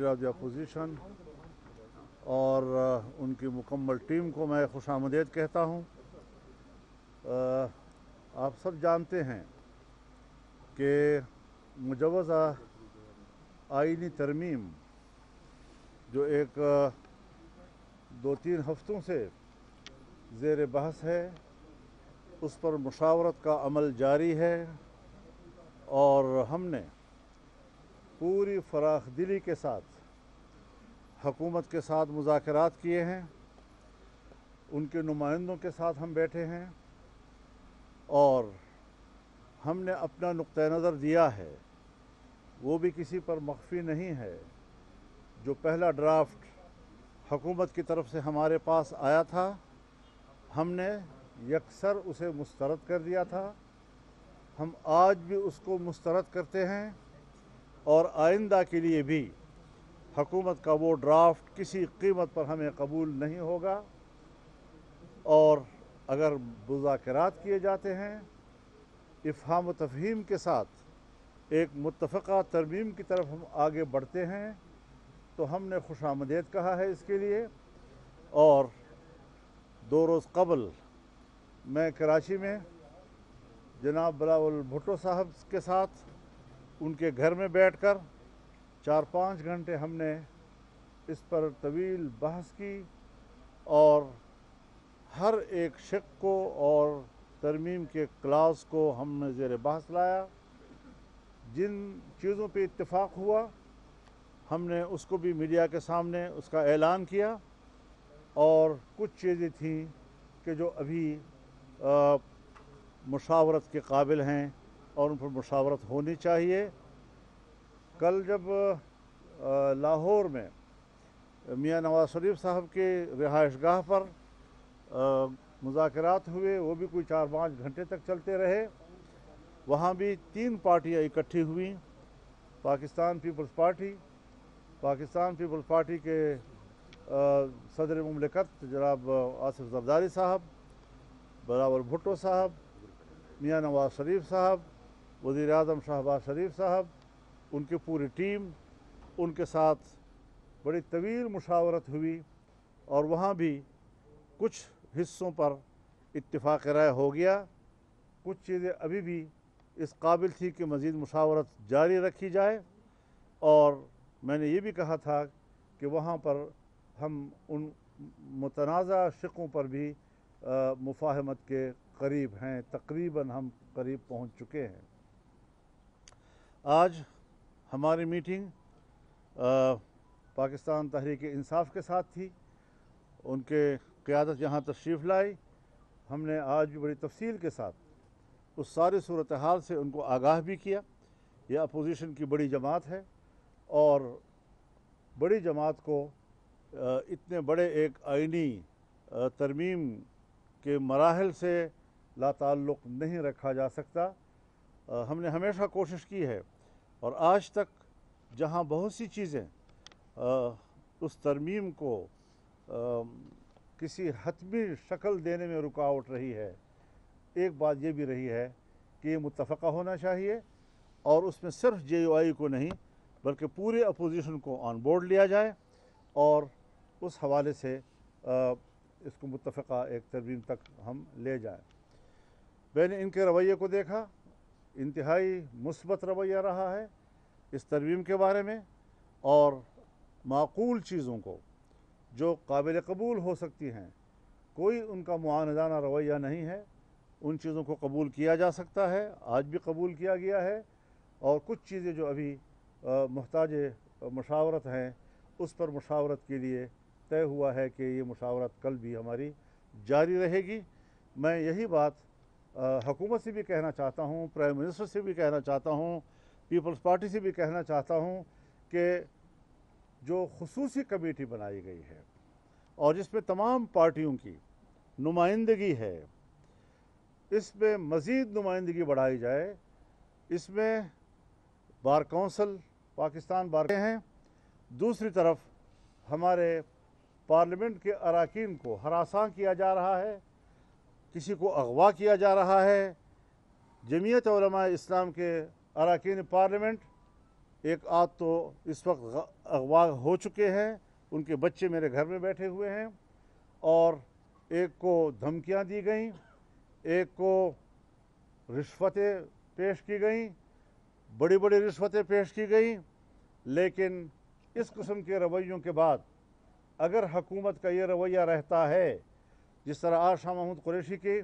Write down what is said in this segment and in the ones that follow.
Of the opposition और उनकी मुकम्मल टीम को मैं खुशामदीद कहता हूँ। आप सब जानते हैं कि मुजव्वज़ा आईनी तरमीम जो एक 2-3 हफ्तों से ज़ेर बहस है, उस पर मुशावरत का अमल जारी है और हमने पूरी फराख दिली के साथ हुकूमत के साथ मुज़ाकरात किए हैं। उनके नुमाइंदों के साथ हम बैठे हैं और हमने अपना नुक्ता नज़र दिया है, वो भी किसी पर मख्फी नहीं है। जो पहला ड्राफ्ट हुकूमत की तरफ से हमारे पास आया था, हमने यकसर उसे मुस्तरद कर दिया था। हम आज भी उसको मुस्तरद करते हैं और आइंदा के लिए भी हुकूमत का वो ड्राफ्ट किसी कीमत पर हमें कबूल नहीं होगा। और अगर मुज़ाकरात किए जाते हैं इफ़हाम व तफ़हीम के साथ एक मुत्तफ़क़ा तरमीम की तरफ हम आगे बढ़ते हैं तो हमने खुशामदीद कहा है इसके लिए। और 2 रोज़ कबल मैं कराची में जनाब बिलावल भुट्टो साहब के साथ उनके घर में बैठकर 4-5 घंटे हमने इस पर तवील बहस की और हर एक शिक को और तरमीम के क्लास को हमने ज़ेर बहस लाया। जिन चीज़ों पे इत्तेफाक हुआ हमने उसको भी मीडिया के सामने उसका ऐलान किया, और कुछ चीज़ें थीं कि जो अभी मुशावरत के काबिल हैं और उन पर मुशावरत होनी चाहिए। कल जब लाहौर में मियाँ नवाज़ शरीफ साहब के रिहाइशगाह पर मुज़ाकरात हुए, वो भी कोई 4-5 घंटे तक चलते रहे। वहाँ भी 3 पार्टियाँ इकट्ठी हुई, पाकिस्तान पीपल्स पार्टी के सदर मुमलिकत जनाब आसिफ ज़रदारी साहब, बिलावल भुट्टो साहब, मियाँ नवाज़ शरीफ साहब, वज़ीर आज़म शहबाज शरीफ साहब, उनकी पूरी टीम, उनके साथ बड़ी तवील मुशावरत हुई और वहाँ भी कुछ हिस्सों पर इत्तिफाक़ राय हो गया। कुछ चीज़ें अभी भी इस काबिल थी कि मज़ीद मुशावरत जारी रखी जाए, और मैंने ये भी कहा था कि वहाँ पर हम उन मुतनाज़ा शिकों पर भी मुफाहमत के करीब हैं, तकरीबन हम करीब पहुँच चुके हैं। आज हमारी मीटिंग पाकिस्तान तहरीक इंसाफ के साथ थी। उनके क़यादत यहाँ तशरीफ़ लाई। हमने आज भी बड़ी तफसील के साथ उस सारी सूरत हाल से उनको आगाह भी किया। यह अपोजिशन की बड़ी जमात है और बड़ी जमात को इतने बड़े एक आइनी तरमीम के मराहल से लाताल्लुक़ नहीं रखा जा सकता। हमने हमेशा कोशिश की है और आज तक जहाँ बहुत सी चीज़ें उस तरमीम को किसी हतमी शक्ल देने में रुकावट रही है, एक बात ये भी रही है कि ये मुत्तफ़क़ा होना चाहिए और उसमें सिर्फ JUI को नहीं बल्कि पूरे अपोजिशन को ऑन बोर्ड लिया जाए और उस हवाले से इसको मुत्तफ़क़ा एक तरमीम तक हम ले जाएं। मैंने इनके रवैये को देखा, इंतहाई मुस्बत रवैया रहा है इस तरमीम के बारे में, और माकूल चीज़ों को जो काबिल कबूल हो सकती हैं, कोई उनका मुआनदाना रवैया नहीं है। उन चीज़ों को कबूल किया जा सकता है, आज भी कबूल किया गया है, और कुछ चीज़ें जो अभी मुहताज मुशावरत हैं उस पर मुशावरत के लिए तय हुआ है कि ये मुशावरत कल भी हमारी जारी रहेगी। मैं यही बात हुकूमत से भी कहना चाहता हूँ, प्राइम मिनिस्टर से भी कहना चाहता हूँ, पीपल्स पार्टी से भी कहना चाहता हूँ कि जो खुसूसी कमेटी बनाई गई है और जिसमें तमाम पार्टियों की नुमाइंदगी है, इसमें मज़ीद नुमाइंदगी बढ़ाई जाए। इसमें बार कौंसल पाकिस्तान बार हैं, दूसरी तरफ हमारे पार्लियामेंट के अरकान को हरासा किया जा रहा है, किसी को अगवा किया जा रहा है। जमीयत उलमा इस्लाम के अरकान पार्लियामेंट ایک آدھ تو اس وقت اغوا ہو چکے ہیں، ان کے بچے میرے گھر میں بیٹھے ہوئے ہیں، اور ایک کو دھمکیاں دی گئیں، ایک کو رشوتیں پیش کی گئیں، بڑی بڑی رشوتیں پیش کی گئیں۔ لیکن اس قسم کے رویوں کے بعد اگر حکومت کا یہ رویہ رہتا ہے، جس طرح آج شاہ محمود قریشی کی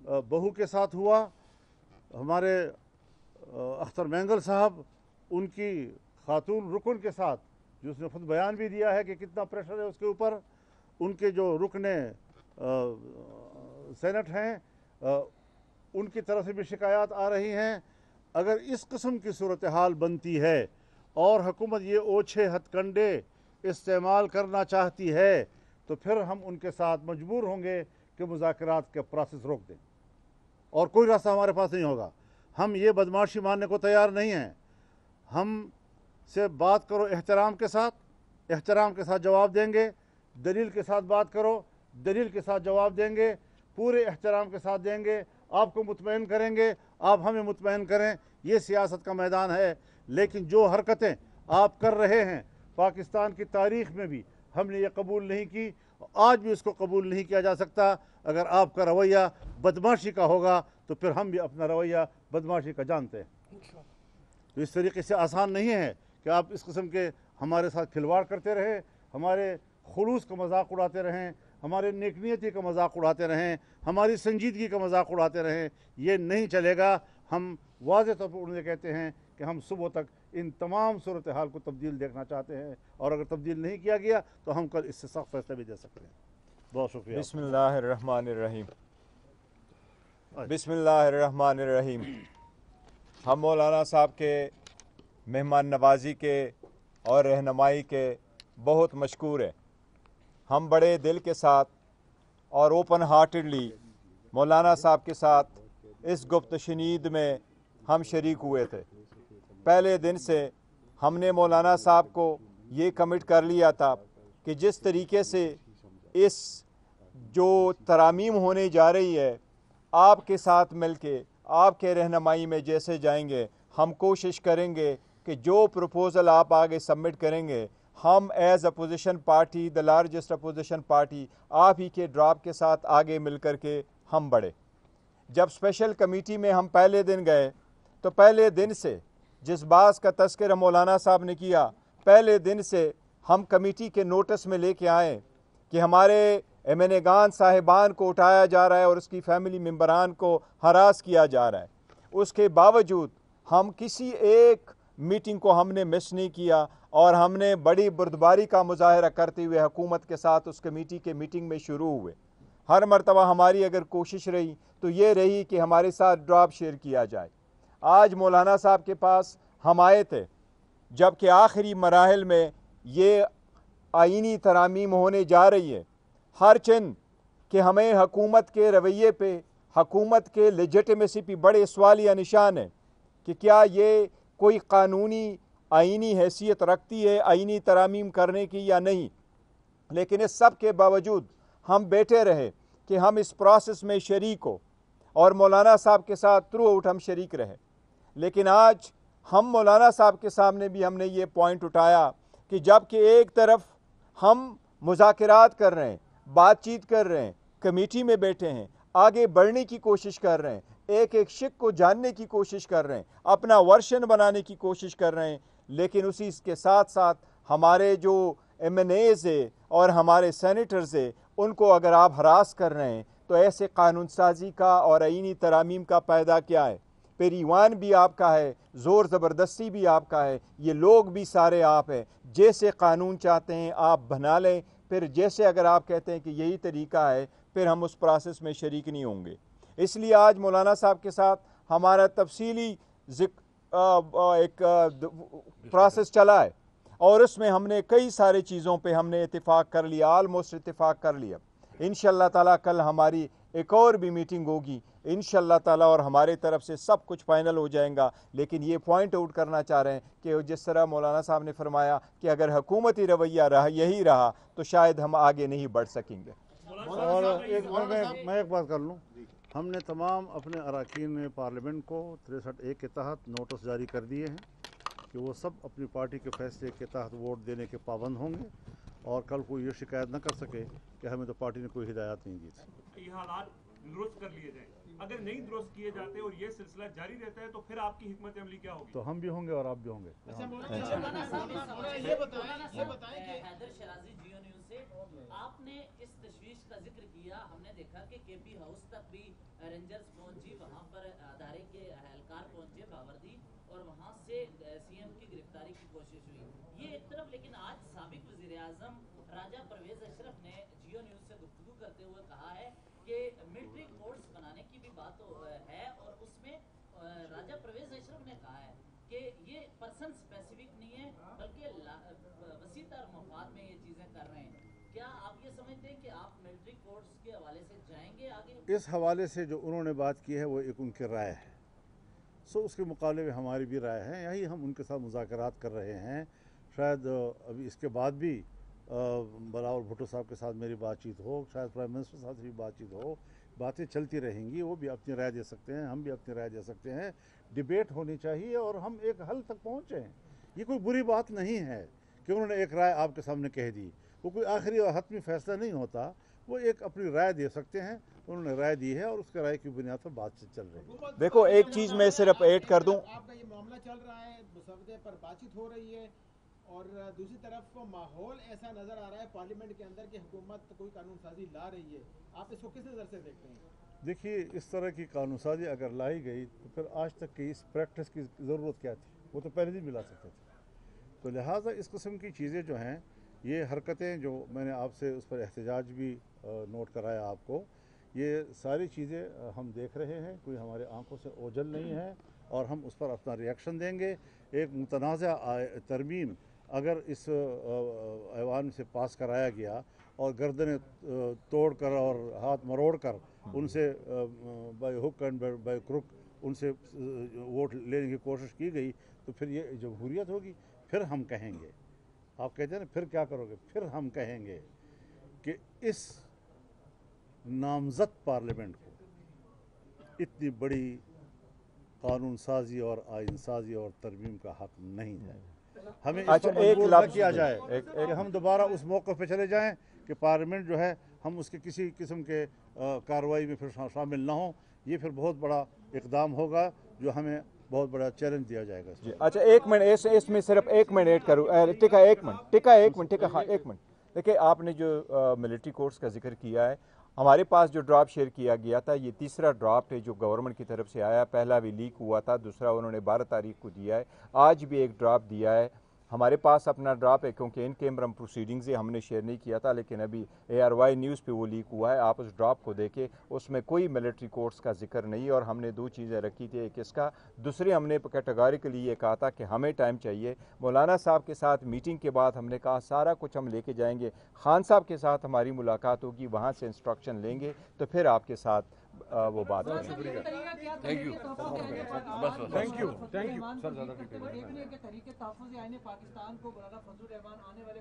بہو کے ساتھ ہوا، ہمارے اختر مینگل صاحب ان کی خاتون رکن کے ساتھ، جس نے خود بیان بھی دیا ہے کہ کتنا پریشر ہے اس کے اوپر، ان کے جو رکن سینٹ ہیں ان کی طرف سے بھی شکایات آ رہی ہیں۔ اگر اس قسم کی صورتحال بنتی ہے اور حکومت یہ اوچھے ہتھ کنڈے استعمال کرنا چاہتی ہے تو پھر ہم ان کے ساتھ مجبور ہوں گے کہ مذاکرات کا پروسیس روک دیں، اور کوئی راستہ ہمارے پاس نہیں ہوگا۔ ہم یہ بدمعاشی ماننے کو تیار نہیں ہیں۔ ہم سے بات کرو احترام کے ساتھ جواب دیں گے، دلیل کے ساتھ بات کرو، دلیل کے ساتھ جواب دیں گے، پورے احترام کے ساتھ دیں گے، آپ کو مطمئن کریں گے، آپ ہمیں مطمئن کریں۔ یہ سیاست کا میدان ہے۔ لیکن جو حرکتیں آپ کر رہے ہیں پاکستان کی تاریخ میں بھی ہم نے یہ قبول نہیں کی، آج بھی اس کو قبول نہیں کیا جا سکتا۔ اگر آپ کا رویہ بدمعاشی کا ہوگا تو پھر ہم بھی اپنا رویہ بدمعاشی کا جانتے ہیں۔ تو اس طریقے سے آسان نہیں ہے کہ آپ اس قسم کے ہمارے ساتھ کھلواڑ کرتے رہیں، ہمارے خلوص کا مذاق اڑاتے رہیں، ہمارے نیک نیتی کا مذاق اڑاتے رہیں، ہماری سنجیدگی کا مذاق اڑاتے رہیں۔ یہ نہیں چلے گا۔ ہم واضح طور پر انہیں کہتے ہیں کہ ہم صبح تک ان تمام صورتحال کو تبدیل دیکھنا چاہتے ہیں، اور اگر تبدیل نہیں کیا گیا تو ہم کل اس سے سخت فیصلہ بھی دے سکتے ہیں۔ بہت شکریہ۔ بسم اللہ الرحمن الرحیم۔ بسم اللہ الرحمن الرحیم۔ ہم مولانا صاحب کے مہمان نوازی کے اور رہنمائی کے بہت مشکور ہیں۔ ہم بڑے دل کے ساتھ اور اوپن ہارٹڈلی مولانا صاحب کے ساتھ اس گفت شنید میں ہم شریک ہوئے تھے۔ پہلے دن سے ہم نے مولانا صاحب کو یہ کمٹ کر لیا تھا کہ جس طریقے سے اس جو ترامیم ہونے جا رہی ہے، آپ کے ساتھ مل کے آپ کے رہنمائی میں جیسے جائیں گے، ہم کوشش کریں گے کہ جو پروپوزل آپ آگے سبمٹ کریں گے، ہم as opposition party, the largest opposition party, آپ ہی کے ڈراپ کے ساتھ آگے مل کر کے ہم بڑھے۔ جب اسپیشل کمیٹی میں ہم پہلے دن گئے تو پہلے دن سے جس بات کا تذکرہ مولانا صاحب نے کیا، پہلے دن سے ہم کمیٹی کے نوٹس میں لے کے آئیں کہ ہمارے ایم این اے گان صاحبان کو اٹھایا جا رہا ہے اور اس کی فیملی ممبران کو ہراس کیا جا رہا ہے۔ اس کے باوجود ہم کسی ایک میٹنگ کو ہم نے مس نہیں کیا، اور ہم نے بڑی بردباری کا مظاہرہ کرتے ہوئے حکومت کے ساتھ اس کمیٹی کے میٹنگ میں شروع ہوئے۔ ہر مرتبہ ہماری اگر کوشش رہی تو یہ رہی کہ ہمارے ساتھ ڈراپ شیئر کیا جائے۔ آج مولانا صاحب کے پاس ہم آئے تھے جب کہ آخری مراحل میں یہ آئینی ترامیم ہونے جا رہی ہے، ہر چند کہ ہمیں حکومت کے رویے پہ، حکومت کے لیجٹمیسی پہ بڑے سوالیہ نشان ہیں کہ کیا یہ کوئی قانونی آئینی حیثیت رکھتی ہے آئینی ترامیم کرنے کی یا نہیں۔ لیکن اس سب کے باوجود ہم بیٹھے رہے کہ ہم اس پروسیس میں شریک ہو، اور مولانا صاحب کے ساتھ تھرو آؤٹ ہم شریک رہے۔ لیکن آج ہم مولانا صاحب کے سامنے بھی ہم نے یہ پوائنٹ اٹھایا کہ جب کہ ایک طرف ہم مذاکرات کر رہے ہیں، بات چیت کر رہے ہیں، کمیٹی میں بیٹھے ہیں، آگے بڑھنے کی کوشش کر رہے ہیں، ایک ایک شق کو جاننے کی کوشش کر رہے ہیں، اپنا ورشن بنانے کی کوشش کر رہے ہیں، لیکن اسی کے ساتھ ساتھ ہمارے جو ایم این ایز ہے اور ہمارے سینیٹرز ہیں، ان کو اگر آپ ہراس کر رہے ہیں تو ایسے قانون سازی کا اور آئینی ترامیم کا فائدہ کیا ہے؟ پھر ایوان بھی آپ کا ہے، زور زبردستی بھی آپ کا ہے، یہ لوگ بھی سارے آپ ہیں۔ جیسے قانون چاہتے ہیں آپ بنا لیں، پھر جیسے اگر آپ کہتے ہیں کہ یہی طریقہ ہے، پھر ہم اس پروسیس میں شریک نہیں ہوں گے۔ اس لیے آج مولانا صاحب کے ساتھ ہمارا تفصیلی ایک پروسیس چلا ہے، اور اس میں ہم نے کئی سارے چیزوں پہ ہم نے اتفاق کر لیا، آلموسٹ اتفاق کر لیا۔ انشاءاللہ تعالیٰ کل ہماری ایک اور بھی میٹنگ ہوگی انشاءاللہ تعالیٰ، اور ہمارے طرف سے سب کچھ فائنل ہو جائیں گا۔ لیکن یہ پوائنٹ آؤٹ کرنا چاہ رہے ہیں کہ جس طرح مولانا صاحب نے فرمایا کہ اگر حکومتی رویہ یہی رہا تو شاید ہم آگے نہیں بڑھ سکیں گے۔ اور میں ایک بات کر لوں، ہم نے تمام اپنے اراکین پارلیمنٹ کو 63A کے تحت نوٹس جاری کر دیے ہیں कि वो सब अपनी पार्टी के फैसले के तहत वोट देने के पाबंद होंगे और कल कोई ये शिकायत न कर सके कि हमें तो पार्टी ने कोई हिदायत नहीं दी थी। ये हालात दुरुस्त कर लिए जाएं, अगर नहीं दुरुस्त किए जाते और ये सिलसिला जारी रहता है तो फिर आपकी हिकमत अमली क्या होगी? तो हम भी होंगे और आप भी होंगे। ये बताएं कि हैदर शराजी जियो न्यूज़ से आपने इस तशवीश का जिक्र किया, हमने देखा कि केपी हाउस तक भी रेंजर्स पहुंची, वहां पर अदारे के एहलकार पहुंचे बावर्दी और वहां से सीएम की गिरफ्तारी की कोशिश हुई। ये एक तरफ, लेकिन आज साबिक वजीर आजम राजा परवेज अशरफ ने जियो न्यूज़ से गुफ्तगू करते हुए कहा है कि मिलिट्री कोर्ट्स बनाने की भी बात है और उसमें राजा परवेज अशरफ ने कहा है कि ये पर्सन स्पेसिफिक नहीं है बल्कि वसीतर मफाद में ये चीज़ें कर रहे हैं। क्या आप ये समझते हैं कि आप मिलिट्री कोर्ट्स के हवाले से जाएंगे आगे? इस हवाले से जो उन्होंने बात की है वो एक उनकी राय है, सो उसके मुकाबले में हमारी भी राय है। यही हम उनके साथ मुज़ाकरात कर रहे हैं। शायद अभी इसके बाद भी बिलावल भुट्टो साहब के साथ मेरी बातचीत हो, शायद प्राइम मिनिस्टर साहब से भी बातचीत हो, बातें चलती रहेंगी। वो भी अपनी राय दे सकते हैं, हम भी अपनी राय दे सकते हैं। डिबेट होनी चाहिए और हम एक हल तक पहुँचें। ये कोई बुरी बात नहीं है कि उन्होंने एक राय आपके सामने कह दी, वो कोई आखिरी और हतमी फैसला नहीं होता। वो एक अपनी राय दे सकते हैं, उन्होंने राय दी है और उसके राय की बुनियाद पर बातचीत चल रही है। देखो, एक चीज़ मैं सिर्फ ऐड कर दूं, आपका ये मामला चल रहा है, मुसवदे पर बातचीत हो रही है और दूसरी तरफ माहौल ऐसा नज़र आ रहा है पार्लियामेंट के अंदर कि हुकूमत कोई कानून साजी ला रही है, आप इसको किस नज़र से देखते हैं? देखिए, इस तरह की कानून साजी अगर लाई गई तो फिर आज तक की इस प्रैक्टिस की ज़रूरत क्या थी? वो तो पहले दिन मिला सकते थे। तो लिहाजा इस किस्म की चीज़ें जो हैं, ये हरकतें जो मैंने आपसे उस पर एहतजाज भी नोट कराया आपको, ये सारी चीज़ें हम देख रहे हैं, कोई हमारे आंखों से ओझल नहीं है और हम उस पर अपना रिएक्शन देंगे। एक मुतनाज़ा तरमीम अगर इस ऐवान से पास कराया गया और गर्दनें तोड़ कर और हाथ मरोड़ कर उनसे by hook and by crook उनसे वोट लेने की कोशिश की गई, तो फिर ये जमहूरियत होगी? फिर हम कहेंगे, आप कहते हैं ना फिर क्या करोगे, फिर हम कहेंगे कि इस नामजद पार्लियामेंट को इतनी बड़ी कानून साजी और आइन साजी और तरमीम का हक नहीं है। हमें इस पर मजबूर न किया जाए कि हम दोबारा उस मौके पे चले जाएं कि पार्लियामेंट जो है हम उसके किसी किस्म के कार्रवाई में फिर शामिल ना हो। ये फिर बहुत बड़ा इकदाम होगा जो हमें बहुत बड़ा चैलेंज दिया जाएगा। अच्छा, एक मिनट, इसमें सिर्फ एक मिनट ऐड करूँ। टिका एक मिनट। देखिए, आपने जो मिलिट्री कोर्ट्स का जिक्र किया है, हमारे पास जो ड्राफ्ट शेयर किया गया था, ये तीसरा ड्राफ्ट है जो गवर्नमेंट की तरफ से आया। पहला भी लीक हुआ था, दूसरा उन्होंने 12 तारीख को दिया है, आज भी एक ड्राफ्ट दिया है। हमारे पास अपना ड्राफ्ट है क्योंकि इन कैमरा प्रोसीडिंग्स से हमने शेयर नहीं किया था, लेकिन अभी ARY न्यूज़ पे वो लीक हुआ है। आप उस ड्राफ्ट को देखें, उसमें कोई मिलिट्री कोर्ट्स का जिक्र नहीं। और हमने दो चीज़ें रखी थी, एक इसका, दूसरी हमने कैटेगोरिकली ये कहा था कि हमें टाइम चाहिए। मौलाना साहब के साथ मीटिंग के बाद हमने कहा सारा कुछ हम लेके जाएंगे, खान साहब के साथ हमारी मुलाकात होगी, वहाँ से इंस्ट्रक्शन लेंगे तो फिर आपके साथ वो बात करेंगे। Thank you sir. ज़्यादा पाकिस्तान को मौलाना फजलुर रहमान आने वाले